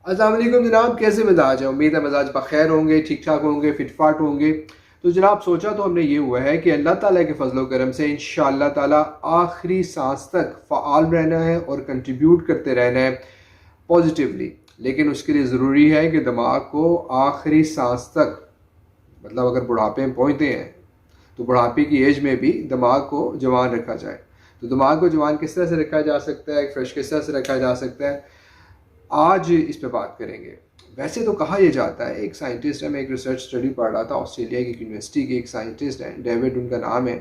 अस्सलाम वालेकुम जनाब, कैसे मिजाज है? उम्मीद है मिजाज बखैर होंगे, ठीक ठाक होंगे, फिटफाट होंगे। तो जनाब सोचा तो हमने ये हुआ है कि अल्लाह ताला के फजल करम से इंशाअल्लाह ताला आखिरी सांस तक फ़ाल रहना है और कंट्रीब्यूट करते रहना है पॉजिटिवली। लेकिन उसके लिए ज़रूरी है कि दिमाग को आखिरी सांस तक, मतलब अगर बुढ़ापे में पहुँचते हैं तो बुढ़ापे की एज में भी दिमाग को जवान रखा जाए। तो दिमाग को जवान किस तरह से रखा जा सकता है, फ्रेश किस तरह से रखा जा सकता है, आज इस पे बात करेंगे। वैसे तो कहा यह जाता है, एक साइंटिस्ट है, मैं एक रिसर्च स्टडी पढ़ रहा था, ऑस्ट्रेलिया की यूनिवर्सिटी के एक साइंटिस्ट हैं, डेविड उनका नाम है,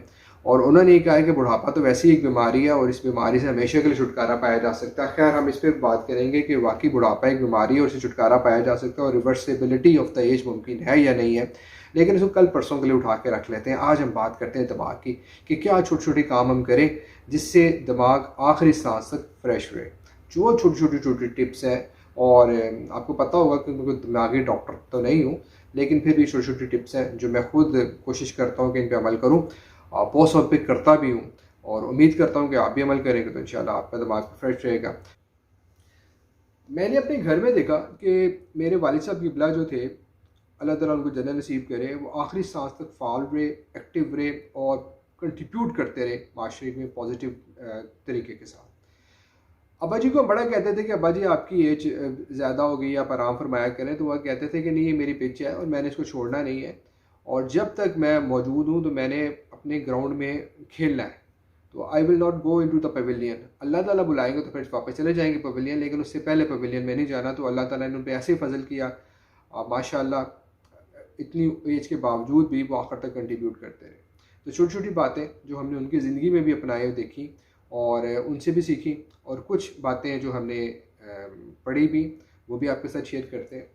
और उन्होंने ये कहा है कि बुढ़ापा तो वैसे ही एक बीमारी है और इस बीमारी से हमेशा के लिए छुटकारा पाया जा सकता है। खैर हम इस पर बात करेंगे कि वाकई बुढ़ापा एक बीमारी है और इससे छुटकारा पाया जा सकता है और रिवर्सिबिलिटी ऑफ द एज मुमकिन है या नहीं है। लेकिन इसको कल परसों के लिए उठा के रख लेते हैं। आज हम बात करते हैं दिमाग की कि क्या छोटे छोटे काम हम करें जिससे दिमाग आखिरी सांस तक फ्रेश रहे। जो छोटी छोटी टिप्स हैं, और आपको पता होगा कि मैं कोई दिमागी डॉक्टर तो नहीं हूँ, लेकिन फिर भी छोटी छोटी टिप्स हैं जो मैं खुद कोशिश करता हूँ कि इन पर अमल करूँ। बहुत सब पे करता भी हूँ और उम्मीद करता हूँ कि आप भी अमल करेंगे तो इंशाल्लाह आपका दिमाग फ्रेश रहेगा। मैंने अपने घर में देखा कि मेरे वालिद साहब किबला जो थे, अल्लाह ताला उनको जन्नत नसीब करे, वो आखिरी सांस तक फाल रहे, एक्टिव रहे और कंट्रीब्यूट करते रहे माशरे में पॉजिटिव तरीके के साथ। अब्बा जी को हम बड़ा कहते थे कि अब्बा जी आपकी एज ज़्यादा हो गई, आप आराम फरमाया करें, तो वह कहते थे कि नहीं ये मेरी पिच है और मैंने इसको छोड़ना नहीं है और जब तक मैं मौजूद हूँ तो मैंने अपने ग्राउंड में खेलना है। तो I will not go into the pavilion. Allah Ta'ala बुलाएंगे तो फिर वापस चले जाएंगे पवेलियन, लेकिन उससे पहले पवेलियन में नहीं जाना। तो अल्लाह ताला ने उन पर ऐसे ही फजल किया, माशाल्लाह इतनी एज के बावजूद भी वो आखिर तक कंट्रीब्यूट करते रहे। तो छोटी छोटी बातें जो हमने उनकी ज़िंदगी में भी अपनाई और देखी और उनसे भी सीखी, और कुछ बातें जो हमने पढ़ी भी, वो भी आपके साथ शेयर करते हैं।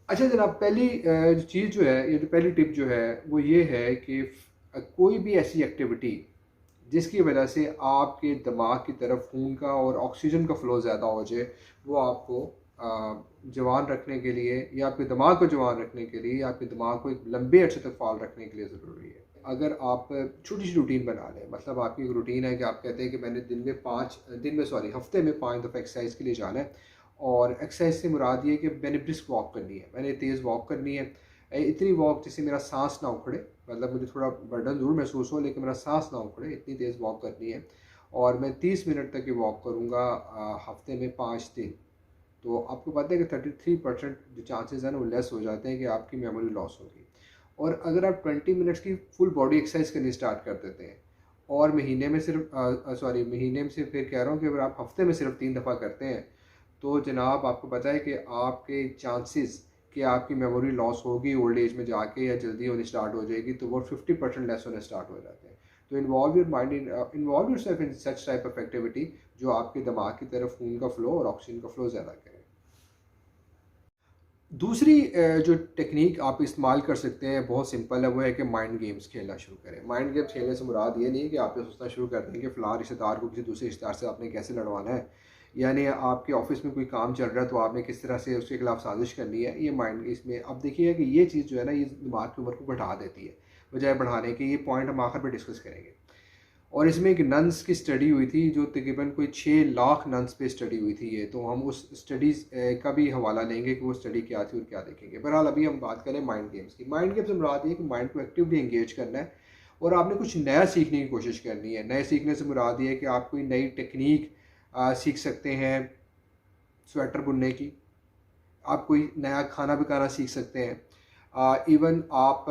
अच्छा जनाब, पहली चीज़ जो है, ये जो पहली टिप जो है वो ये है कि कोई भी ऐसी एक्टिविटी जिसकी वजह से आपके दिमाग की तरफ खून का और ऑक्सीजन का फ़्लो ज़्यादा हो जाए, वो आपको जवान रखने के लिए या आपके दिमाग को जवान रखने के लिए या आपके दिमाग को एक लंबे अर्से तक फाल रखने के लिए ज़रूरी है। अगर आप छोटी सी रूटीन बना लें, मतलब आपकी एक रूटीन है कि आप कहते हैं कि मैंने हफ्ते में 5 दफ़ा एक्सरसाइज के लिए जाना है, और एक्सरसाइज से मुराद ये कि मैंने ब्रिस्क वॉक करनी है, मैंने तेज़ वॉक करनी है, इतनी वॉक जिससे मेरा सांस ना उखड़े, मतलब मुझे थोड़ा बर्डन ज़रूर महसूस हो लेकिन मेरा सांस ना उखड़े, इतनी तेज़ वॉक करनी है। और मैं 30 मिनट तक ये वॉक करूँगा हफ्ते में 5 दिन। तो आपको पता है कि 33% जो चांसेस हैं ना वो लेस हो जाते हैं कि आपकी मेमोरी लॉस होगी। और अगर आप 20 मिनट्स की फुल बॉडी एक्सरसाइज करनी स्टार्ट कर देते हैं और महीने में से फिर कह रहा हूँ कि अगर आप हफ्ते में सिर्फ 3 दफ़ा करते हैं, तो जनाब आपको पता है कि आपके चांसेस कि आपकी मेमोरी लॉस होगी ओल्ड एज में जाके या जल्दी होनी स्टार्ट हो जाएगी, तो वो 50% लेस होने स्टार्ट हो जाते हैं। तो involve yourself in such type of activity जो आपके दिमाग की तरफ खून का फ़्लो और ऑक्सीजन का फ़्लो ज़्यादा करे। दूसरी जो टेक्निक आप इस्तेमाल कर सकते हैं बहुत सिंपल है, वो है कि माइंड गेम्स खेलना शुरू करें। माइंड गेम्स खेलने से मुराद ये नहीं कि आप ये सोचना शुरू कर दें कि फ़लाँ रिश्तेदार को किसी दूसरे रिश्तेदार से आपने कैसे लड़वाना है, यानी आपके ऑफिस में कोई काम चल रहा है तो आपने किस तरह से उसके खिलाफ साजिश करनी है। ये माइंड इसमें अब देखिए कि ये चीज़ जो है ना, ये दिमाग की उम्र को घटा देती है बजाय बढ़ाने के। ये पॉइंट हम आखिर पर डिस्कस करेंगे। और इसमें एक नन्स की स्टडी हुई थी, जो तकरीबन कोई 6 लाख नन्स पे स्टडी हुई थी ये, तो हम उस स्टडीज़ का भी हवाला लेंगे कि वो स्टडी क्या थी और क्या देखेंगे। बहरहाल अभी हम बात करें माइंड गेम्स की। माइंड गेम्स से मुराद ये कि माइंड को एक्टिवली इंगेज करना है और आपने कुछ नया सीखने की कोशिश करनी है। नए सीखने से मुराद ये है कि आप कोई नई टेक्निक सीख सकते हैं, स्वेटर बुनने की, आप कोई नया खाना पकाना सीख सकते हैं, इवन आप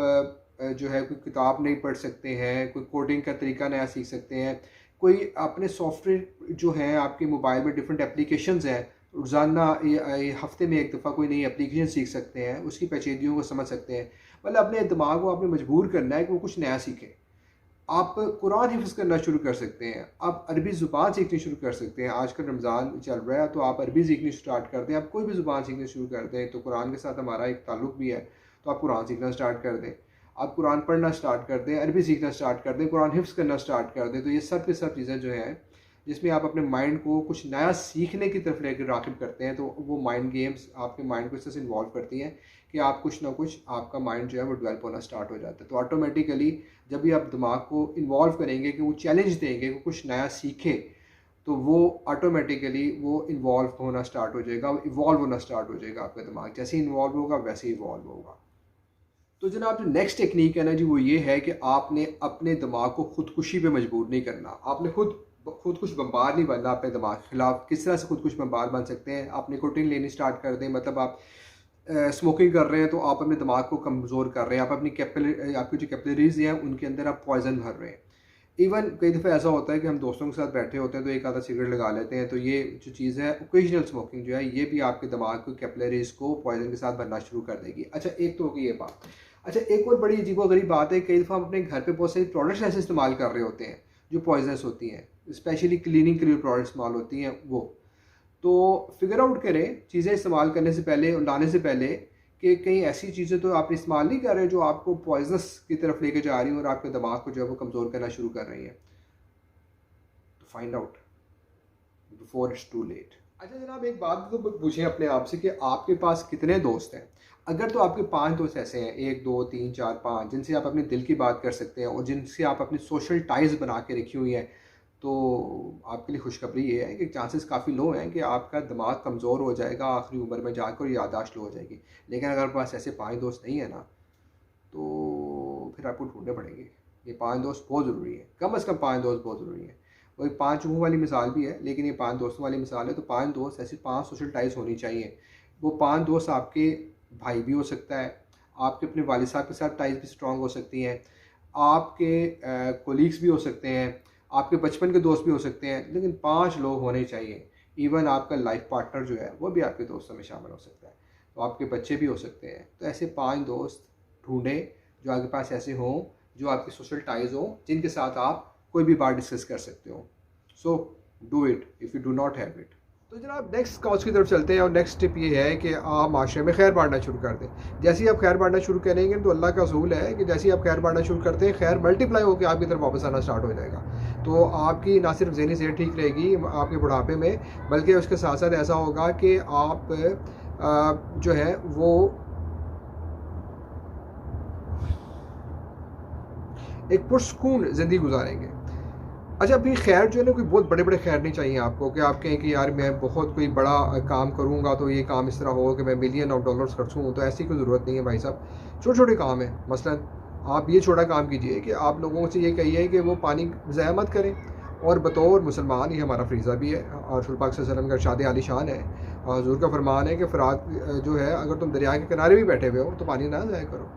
जो है कोई किताब नहीं पढ़ सकते हैं, कोई कोडिंग का तरीका नया सीख सकते हैं, कोई अपने सॉफ्टवेयर जो हैं आपके मोबाइल में डिफरेंट एप्लीकेशंस हैं, रोज़ाना ये हफ्ते में एक दफ़ा कोई नई एप्लीकेशन सीख सकते हैं, उसकी पेचीदगियों को समझ सकते हैं। मतलब अपने दिमाग को आपने मजबूर करना है कि वो कुछ नया सीखें। आप कुरान हिफ्ज़ करना शुरू कर सकते हैं, आप अरबी ज़ुबान सीखनी शुरू कर सकते हैं। आजकल रमज़ान चल रहा है तो आप अरबी सीखनी स्टार्ट कर दें, आप कोई भी ज़ुबान सीखनी शुरू कर दें। तो कुरान के साथ हमारा एक ताल्लुक़ भी है, तो आप कुरान सीखना स्टार्ट कर दें, आप कुरान पढ़ना स्टार्ट कर दें, अरबी सीखना स्टार्ट कर दें, कुरान हिफ्ज़ करना स्टार्ट कर दें। तो ये सब की सब चीज़ें जो हैं जिसमें आप अपने माइंड को कुछ नया सीखने की तरफ लेकर राग़िब करते हैं, तो वो माइंड गेम्स आपके माइंड को इस तरह से इन्वॉल्व करती हैं कि आप कुछ ना कुछ, आपका माइंड जो है वो डेवलप होना स्टार्ट हो जाता है। तो ऑटोमेटिकली जब भी आप दिमाग को इन्वॉल्व करेंगे कि वो चैलेंज देंगे कि कुछ नया सीखे, तो वो ऑटोमेटिकली वो इन्वॉल्व होना स्टार्ट हो जाएगा, इवॉल्व होना स्टार्ट हो जाएगा। आपका दिमाग जैसे इन्वॉल्व होगा वैसे इवॉल्व होगा। तो जनाब जो नेक्स्ट टेक्निक है ना जी, वो ये है कि आपने अपने दिमाग को खुदकुशी पे मजबूर नहीं करना। आपने खुद कुछ बम्बार नहीं बनना अपने दिमाग के खिलाफ। किस तरह से खुद कुछ बम्बार बन सकते हैं? आप निकोटीन लेनी स्टार्ट कर दें, मतलब आप स्मोकिंग कर रहे हैं तो आप अपने दिमाग को कमज़ोर कर रहे हैं। आप अपनी आपकी जो कैपिलरीज हैं उनके अंदर आप पॉइजन भर रहे हैं। इवन कई दफ़े ऐसा होता है कि हम दोस्तों के साथ बैठे होते हैं तो एक आधा सिगरेट लगा लेते हैं, तो ये जो चीज़ है ओकेजनल स्मोकिंग जो है ये भी आपके दिमाग को कैपिलरीज को पॉइजन के साथ भरना शुरू कर देगी। अच्छा, एक तो होगी ये बात। अच्छा, एक और बड़ी अजीबोगरीब बात है, कई दफ़ा हम अपने घर पे बहुत सारी प्रोडक्ट्स ऐसे इस्तेमाल कर रहे होते हैं जो पॉइजनस होती हैं, स्पेशली क्लीनिंग के लिए प्रोडक्ट्स इस्तेमाल होती हैं वो। तो फिगर आउट करें चीज़ें इस्तेमाल करने से पहले और लाने से पहले कि कहीं ऐसी चीज़ें तो आप इस्तेमाल नहीं कर रहे जो आपको पॉइजनस की तरफ लेके जा रही हैं और आपके दिमाग को जो है वो कमज़ोर करना शुरू कर रही हैं। तो find out before it's too late. अच्छा जनाब, एक बात तो पूछें अपने आप से कि आपके पास कितने दोस्त हैं? अगर तो आपके 5 दोस्त ऐसे हैं, 1 2 3 4 5, जिनसे आप अपने दिल की बात कर सकते हैं और जिनसे आप अपनी सोशल टाइज बना के रखी हुई हैं, तो आपके लिए खुशखबरी ये है कि चांसेस काफ़ी लो हैं कि आपका दिमाग कमज़ोर हो जाएगा आखिरी उम्र में जाकर, याददाश्त लो हो जाएगी। लेकिन अगर आपके पास ऐसे 5 दोस्त नहीं है ना, तो फिर आपको ढूंढने पड़ेंगे। ये 5 दोस्त बहुत ज़रूरी है, कम से कम 5 दोस्त बहुत ज़रूरी है। वो एक 5 चूहों वाली मिसाल भी है, लेकिन ये 5 दोस्तों वाली मिसाल है। तो 5 दोस्त ऐसी 5 सोशल टाइज होनी चाहिए। वो 5 दोस्त आपके भाई भी हो सकता है, आपके अपने वालिद साहब के साथ टाइज भी स्ट्रॉन्ग हो सकती हैं, आपके कोलीग्स भी हो सकते हैं, आपके बचपन के दोस्त भी हो सकते हैं, लेकिन 5 लोग होने चाहिए। इवन आपका लाइफ पार्टनर जो है वो भी आपके दोस्तों में शामिल हो सकता है, तो आपके बच्चे भी हो सकते हैं। तो ऐसे 5 दोस्त ढूंढें जो आपके पास ऐसे हों, जो आपकी सोशल टाइज हों, जिनके साथ आप कोई भी बात डिस्कस कर सकते हो। So do it if you do not have it. तो जनाब नेक्स्ट कॉज की तरफ चलते हैं और नेक्स्ट टिप ये है कि आप माशरे में खैर बांटना शुरू कर दें। जैसे ही आप खैर बांटना शुरू करेंगे तो अल्लाह का असूल है कि जैसे ही आप खैर बांटना शुरू करते हैं, खैर मल्टीप्लाई होकर आपकी तरफ वापस आना स्टार्ट हो जाएगा। तो आपकी ना सिर्फ ज़हनी सेहत ठीक रहेगी आपके बुढ़ापे में, बल्कि उसके साथ साथ ऐसा होगा कि आप जो है वो एक पुरसकून ज़िंदगी गुजारेंगे। अच्छा, अभी खैर जो है ना, कोई बहुत बड़े बड़े खैर नहीं चाहिए आपको कि आप कहें कि यार मैं बहुत कोई बड़ा काम करूँगा तो ये काम इस तरह हो कि मैं मिलियन ऑफ डॉलर्स खर्चूँ, तो ऐसी कोई ज़रूरत नहीं है भाई साहब। छोटे छोटे काम है। मसलन आप ये छोटा काम कीजिए कि आप लोगों से ये कहिए कि वो पानी ज़ाया मत करें, और बतौर मुसलमान ये हमारा फरीज़ा भी है और रसूल पाक सल्लल्लाहु अलैहि वसल्लम का इरशाद आली शान है। हुज़ूर का फरमान है कि फ़रात जो है, अगर तुम दरिया के किनारे भी बैठे हुए हो तो पानी ना ज़ाया करो।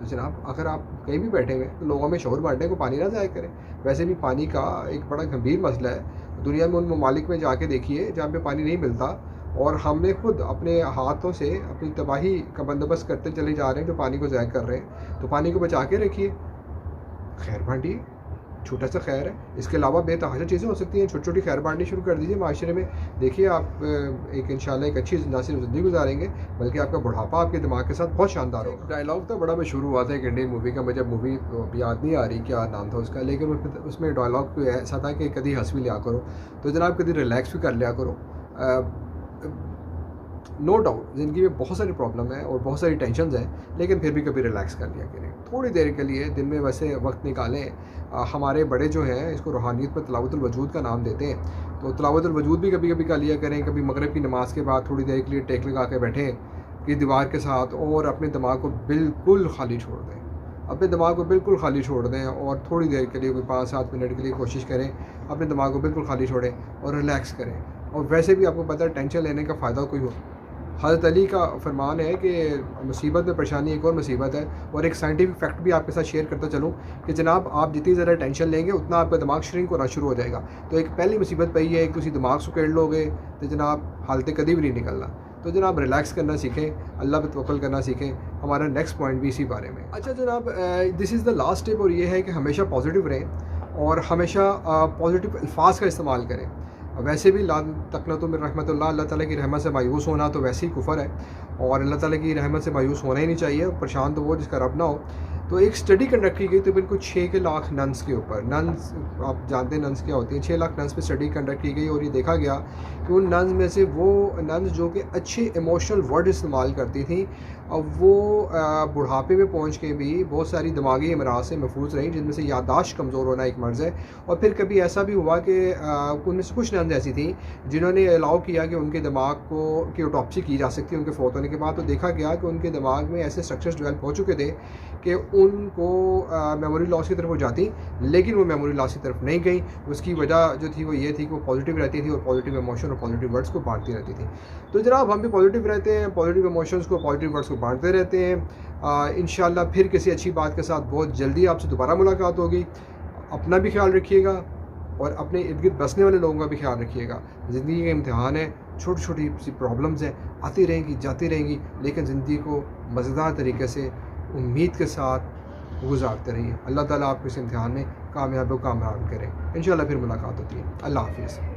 तो जनाब अगर आप कहीं भी बैठे हुए तो लोगों में शोर बांटने को पानी ना ज़ाया करें। वैसे भी पानी का एक बड़ा गंभीर मसला है। दुनिया में उन ममालिक में जाके देखिए जहाँ पे पानी नहीं मिलता, और हमने खुद अपने हाथों से अपनी तबाही का बंदोबस्त करते चले जा रहे हैं जो पानी को ज़ाया कर रहे हैं। तो पानी को बचा के रखिए, खैर बांटिए, छोटा सा खैर है। इसके अलावा बेतहाशा चीज़ें हो सकती हैं, छोटी छोटी खैर बांटनी शुरू कर दीजिए माशरे में। देखिए आप एक इंशाल्लाह एक अच्छी ना सिर्फ ज़िंदगी गुजारेंगे बल्कि आपका बुढ़ापा आपके दिमाग के साथ बहुत शानदार होगा। डायलॉग तो बड़ा मशहूर हुआ था एक इंडियन मूवी का, मुझे मूवी याद नहीं आ रही क्या नाम था उसका, लेकिन उसमें डायलॉग ऐसा था कि कभी हंस भी लिया करो, तो जनाब कभी रिलैक्स भी कर लिया करो। नो डाउट ज़िंदगी में बहुत सारी प्रॉब्लम है और बहुत सारी टेंशन हैं, लेकिन फिर भी कभी रिलैक्स कर लिया करें थोड़ी देर के लिए, दिन में वैसे वक्त निकालें। हमारे बड़े जो हैं इसको रूहानियत में तिलावतुल वजूद का नाम देते हैं, तो तिलावतुल वजूद भी कभी कभी कर लिया करें। कभी मगरिब की नमाज़ के बाद थोड़ी देर के लिए टेक लगा के बैठें कि दीवार के साथ, और अपने दिमाग को बिल्कुल खाली छोड़ दें। अपने दिमाग को बिल्कुल खाली छोड़ दें और थोड़ी देर के लिए, कोई 5-7 मिनट के लिए कोशिश करें अपने दिमाग को बिल्कुल खाली छोड़ें और रिलैक्स करें। और वैसे भी आपको पता है टेंशन लेने का फ़ायदा कोई हो। हज़रत अली का फरमान है कि मुसीबत में परेशानी एक और मुसीबत है। और एक साइंटिफिक फैक्ट भी आपके साथ शेयर करता चलूँ कि जनाब आप जितनी ज़्यादा टेंशन लेंगे उतना आपका दिमाग श्रिंक होना शुरू हो जाएगा। तो एक पहली मुसीबत पे ये है कि तुम दिमाग सुकेड़ लोगे तो जनाब हालत कभी भी नहीं निकलना। तो जनाब रिलैक्स करना सीखें, अल्लाह पे तवक्कुल करना सीखें। हमारा नेक्स्ट पॉइंट भी इसी बारे में। अच्छा जनाब, this is the last tip, और ये है कि हमेशा पॉजिटिव रहें और हमेशा पॉजिटिव अल्फाज का इस्तेमाल करें। वैसे भी ला तकनतु मिन रहमतिल्लाह, अल्लाह ताला की रहमत से मायूस होना तो वैसे ही कुफ़र है, और अल्लाह ताला की रहमत से मायूस होना ही नहीं चाहिए। परेशान तो वो जिसका रब ना हो। तो एक स्टडी कंडक्ट की गई तकरीबन कुछ 6 लाख नन्स के ऊपर। नन्स आप जानते हैं नन्स क्या होती हैं। 6 लाख नन्स पे स्टडी कंडक्ट की गई और ये देखा गया कि उन नन्स में से वो नन्स जो कि अच्छे इमोशनल वर्ड इस्तेमाल करती थी, अब वो बुढ़ापे में पहुंच के भी बहुत सारी दिमागी अमराज से महफूज रहीं, जिनमें से याददाश्त कमज़ोर होना एक मर्ज़ है। और फिर कभी ऐसा भी हुआ कि उनमें से कुछ नन्स ऐसी थी जिन्होंने अलाउ किया कि उनके दिमाग को की ऑटोप्सी की जा सकती है उनके फ़ौत होने के बाद। तो देखा गया कि उनके दिमाग में ऐसे स्ट्रक्चर्स डेवलप हो चुके थे कि उनको मेमोरी लॉस की तरफ वो जाती, लेकिन वो मेमोरी लॉस की तरफ नहीं गई। उसकी वजह जो थी वो ये थी कि वो पॉजिटिव रहती थी और पॉजिटिव इमोशन और पॉजिटिव वर्ड्स को बांटती रहती थी। तो जनाब हम भी पॉजिटिव रहते हैं, पॉजिटिव इमोशंस को पॉजिटिव वर्ड्स को बांटते रहते हैं। इंशाल्लाह फिर किसी अच्छी बात के साथ बहुत जल्दी आपसे दोबारा मुलाकात होगी। अपना भी ख्याल रखिएगा और अपने इर्द गिर्द बसने वाले लोगों का भी ख्याल रखिएगा। ज़िंदगी का इम्तिहान है, छोटी छोटी सी प्रॉब्लम्स हैं, आती रहेंगी जाती रहेंगी, लेकिन ज़िंदगी को मज़ेदार तरीके से उम्मीद के साथ गुजारते रहिए। अल्लाह ताला आपको इस इम्तिहान में कामयाब करें। इंशाल्लाह फिर मुलाकात होती है। अल्लाह हाफ़िज़।